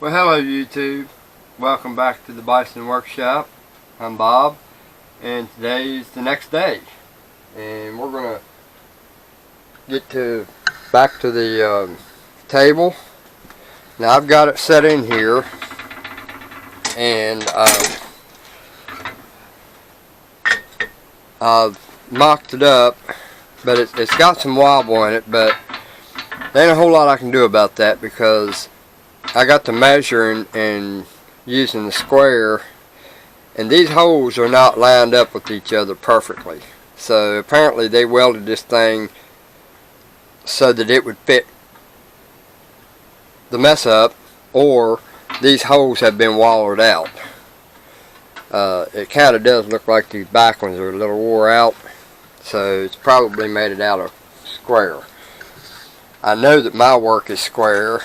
Well, hello YouTube. Welcome back to the Bison Workshop. I'm Bob, and today's the next day, and we're gonna get back to the table. Now I've got it set in here, and I've mocked it up, but it's got some wobble in it, but there ain't a whole lot I can do about that because I got to measuring and using the square, and these holes are not lined up with each other perfectly. So apparently they welded this thing so that it would fit the mess up, or these holes have been walled out. It kind of does look like these back ones are a little wore out, so it's probably made it out of square. I know that my work is square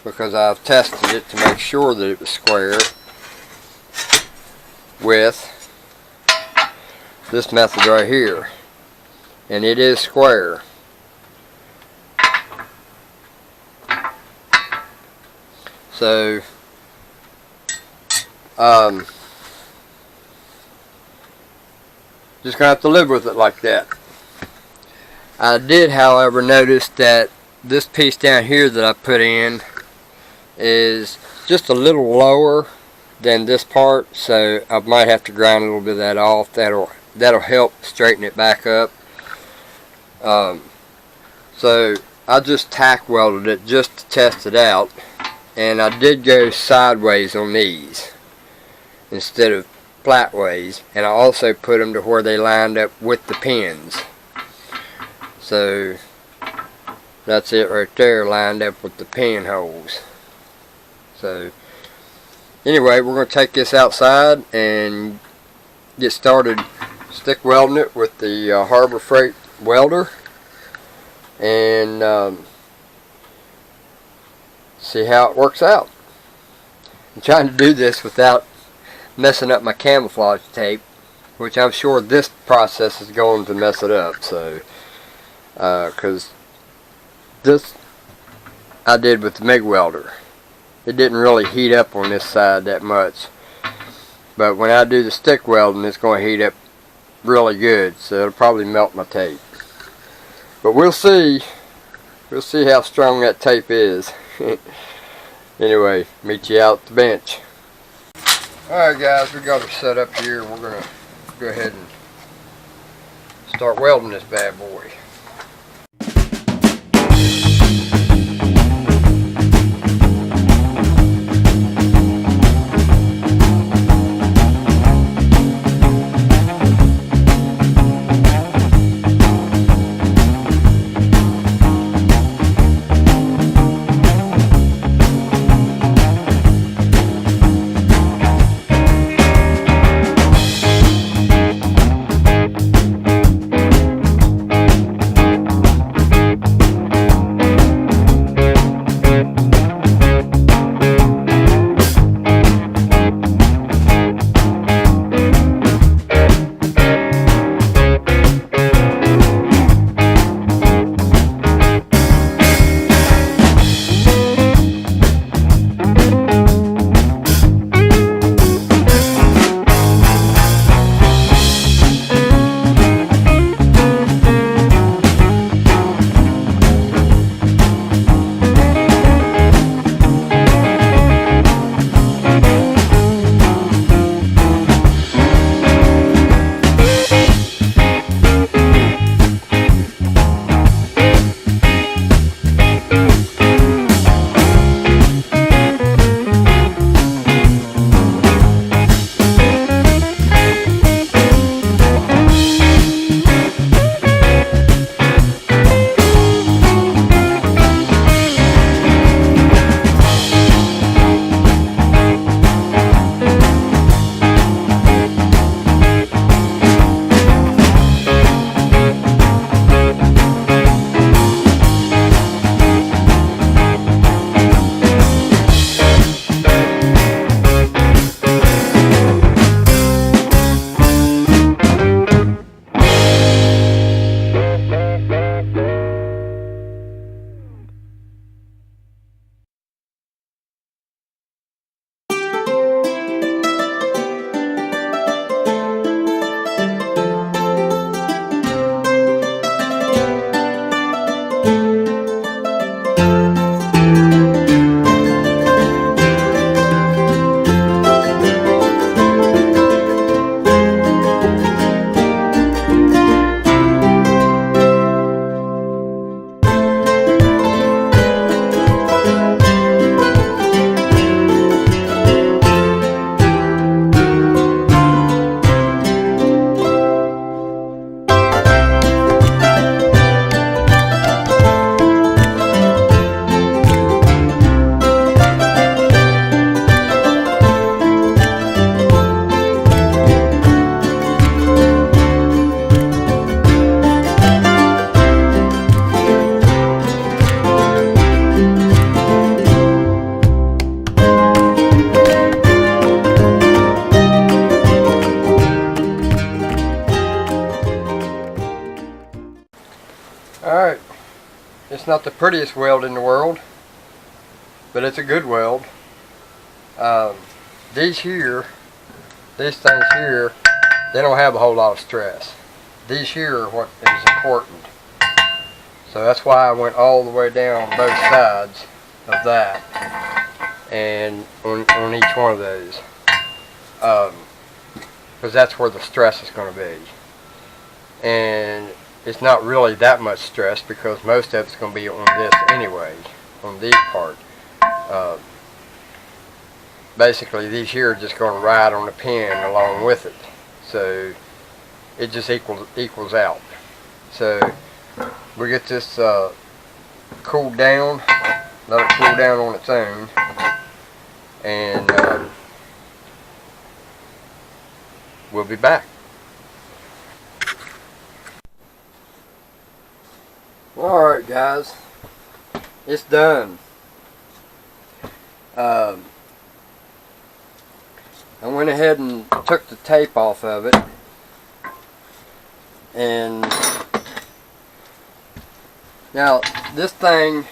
because I've tested it to make sure that it was square with this method right here, and it is square. So just gonna have to live with it like that. I did, however, notice that this piece down here that I put in is just a little lower than this part, so I might have to grind a little bit of that off. That'll help straighten it back up. So I just tack welded it just to test it out, and I did go sideways on these instead of flatways, and I also put them to where they lined up with the pins. So that's it right there, lined up with the pin holes. So anyway, we're going to take this outside and get started stick welding it with the Harbor Freight welder, and see how it works out. I'm trying to do this without messing up my camouflage tape, which I'm sure this process is going to mess it up. So because this I did with the MIG welder, it didn't really heat up on this side that much, but when I do the stick welding, it's going to heat up really good, so it'll probably melt my tape. But we'll see how strong that tape is. Anyway, meet you out at the bench. Alright guys, we got her set up here. We're going to go ahead and start welding this bad boy. it's not the prettiest weld in the world, but it's a good weld. These things here, they don't have a whole lot of stress. These here are what is important. So that's why I went all the way down both sides of that, and on each one of those, because that's where the stress is going to be. And it's not really that much stress because most of it's going to be on this anyway, on these parts. Basically, these here are just going to ride on the pin along with it, so it just equals out. So we get this cooled down, let it cool down on its own, and we'll be back. Alright guys, it's done. I went ahead and took the tape off of it, and now this thing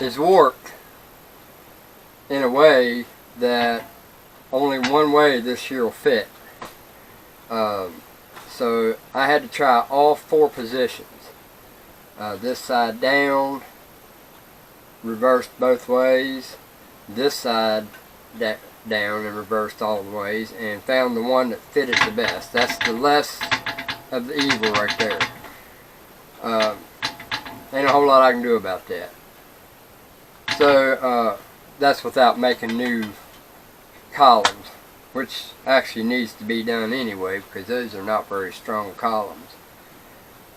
is warped in a way that only one way this here will fit. So I had to try all 4 positions. This side down, reversed both ways, this side down and reversed all the ways, and found the one that fitted the best. That's the less of the evil right there. Ain't a whole lot I can do about that. So that's without making new columns, which actually needs to be done anyway because those are not very strong columns.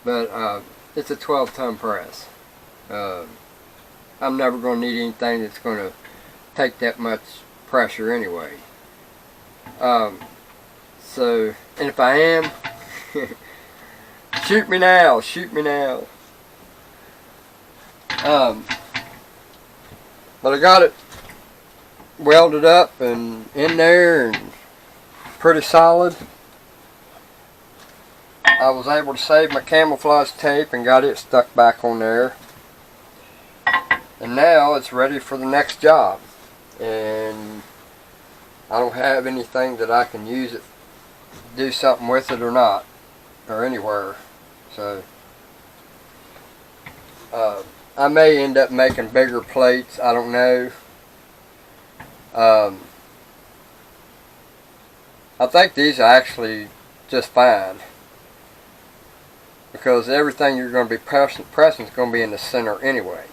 But it's a 12-ton press. I'm never going to need anything that's going to take that much pressure anyway. So, and if I am, shoot me now, shoot me now. But I got it welded up and in there and pretty solid. I was able to save my camouflage tape and got it stuck back on there. And now it's ready for the next job. And I don't have anything that I can use it, do something with it or not, or anywhere. So I may end up making bigger plates, I don't know. I think these are actually just fine, because everything you're going to be pressing is going to be in the center anyway.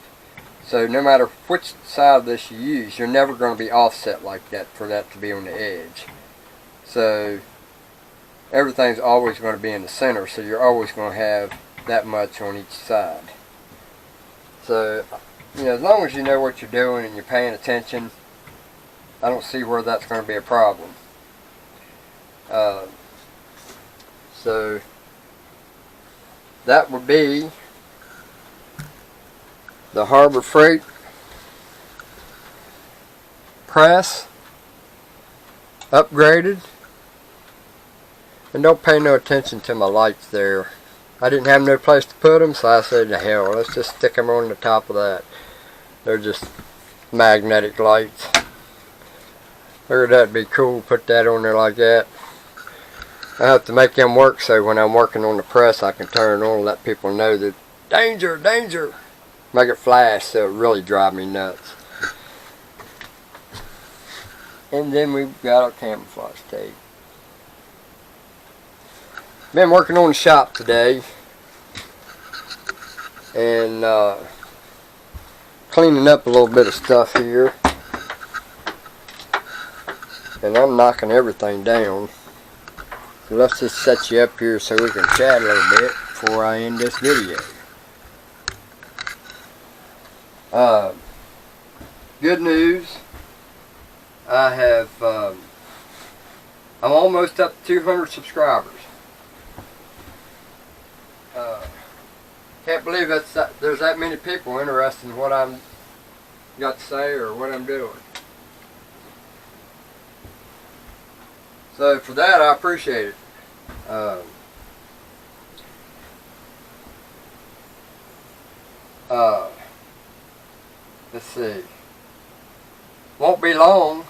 So no matter which side of this you use, you're never going to be offset like that for that to be on the edge. So everything's always going to be in the center, so you're always going to have that much on each side. So, you know, as long as you know what you're doing and you're paying attention, I don't see where that's going to be a problem. So that would be the Harbor Freight press, upgraded. And don't pay no attention to my lights there. I didn't have no place to put them, so I said to hell, let's just stick them on the top of that. They're just magnetic lights. Figured that'd be cool, put that on there like that. I have to make them work so when I'm working on the press I can turn it on and let people know that danger, danger. Make it flash so it really drive me nuts. And then we've got our camouflage tape. Been working on the shop today and cleaning up a little bit of stuff here, and I'm knocking everything down. So let's just set you up here so we can chat a little bit before I end this video. Good news, I'm almost up to 200 subscribers. Can't believe there's that many people interested in what I'm got to say or what I'm doing. So for that, I appreciate it. let's see, won't be long.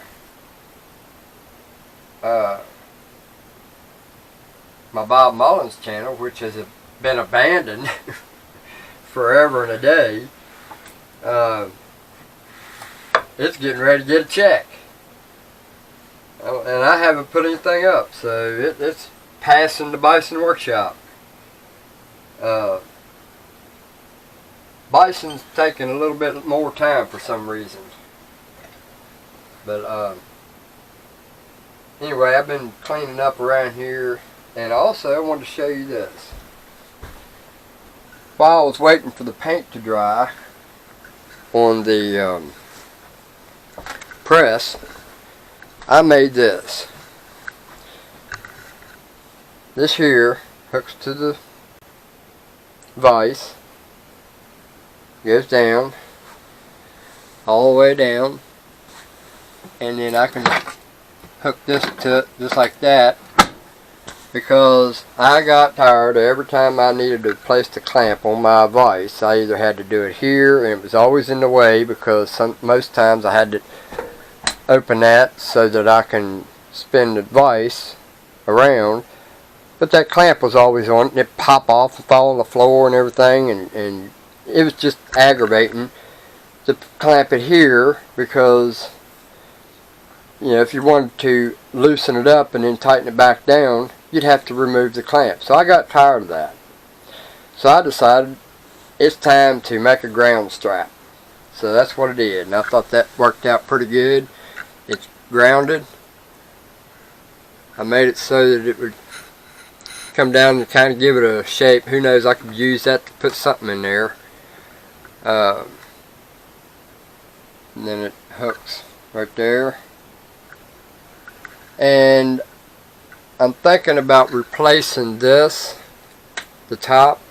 My Bob Mullins channel, which has been abandoned forever and a day, it's getting ready to get a check. And I haven't put anything up, so it's passing the Bison workshop. Bison's taking a little bit more time for some reason. But anyway, I've been cleaning up around here, and also I wanted to show you this. While I was waiting for the paint to dry on the press, I made this. This here hooks to the vise, goes down, all the way down, and then I can hook this to it just like that, because I got tired of every time I needed to place the clamp on my vise, I either had to do it here, and it was always in the way, because most times I had to open that so that I can spin the vise around, but that clamp was always on it, and it'd pop off and fall on the floor and everything, and it was just aggravating to clamp it here, because you know, if you wanted to loosen it up and then tighten it back down, you'd have to remove the clamp. So I got tired of that. So I decided it's time to make a ground strap. So that's what I did, and I thought that worked out pretty good. It's grounded. I made it so that it would come down and kind of give it a shape. Who knows, I could use that to put something in there. And then it hooks right there. And I'm thinking about replacing this, the top,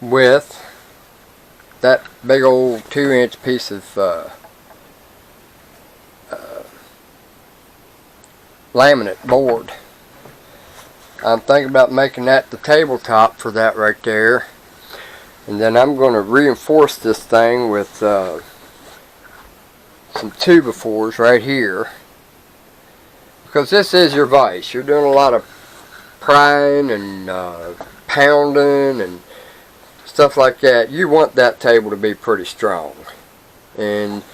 with that big old 2-inch piece of laminate board. I'm thinking about making that the tabletop for that right there, and then I'm going to reinforce this thing with some 2x4s right here, because this is your vise. You're doing a lot of prying and pounding and stuff like that. You want that table to be pretty strong, and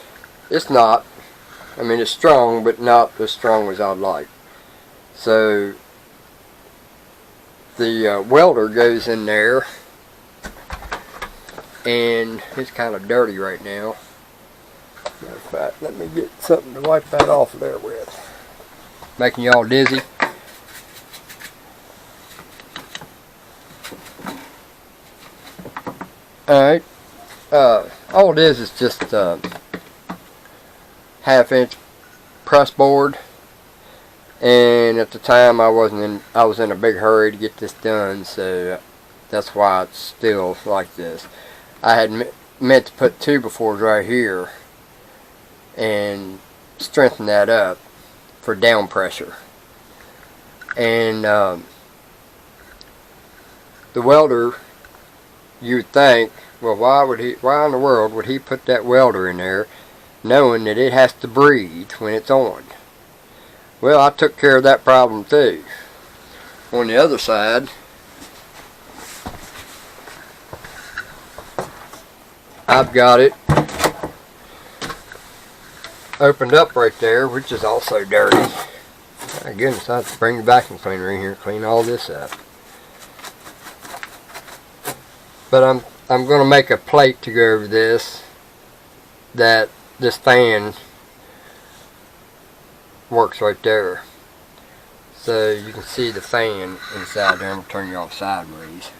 it's not. I mean, it's strong, but not as strong as I'd like. So the welder goes in there, and it's kind of dirty right now. Matter of fact, let me get something to wipe that off there with. Making y'all dizzy. Alright. All it is just half-inch press board. And at the time I was in a big hurry to get this done, so that's why it's still like this. I had meant to put 2x4s right here and strengthen that up for down pressure. And the welder, you'd think, well, why in the world would he put that welder in there knowing that it has to breathe when it's on? Well, I took care of that problem too. On the other side, I've got it opened up right there, which is also dirty. My goodness, I have to bring the vacuum cleaner in here and clean all this up. But I'm going to make a plate to go over this, that this fan works right there. So you can see the fan inside there. I'm going to turn you off sideways.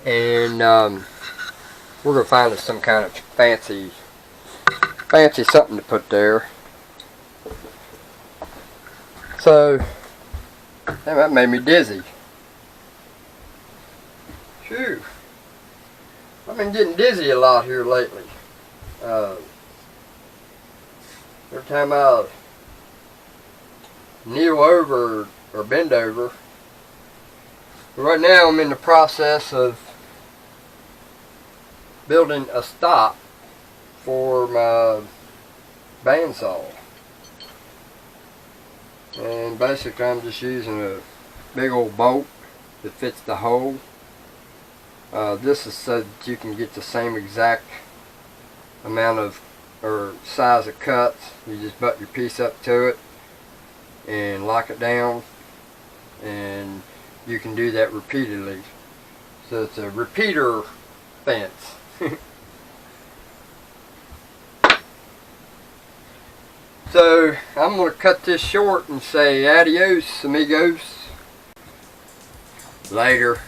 And we're going to find us some kind of fancy something to put there. So that made me dizzy. Phew. I've been getting dizzy a lot here lately. Every time I kneel over or bend over, Right now I'm in the process of building a stop for my bandsaw. And basically I'm just using a big old bolt that fits the hole. This is so that you can get the same exact amount of or size of cuts. You just butt your piece up to it and lock it down, and you can do that repeatedly. So it's a repeater fence. So I'm going to cut this short and say adios amigos. Later.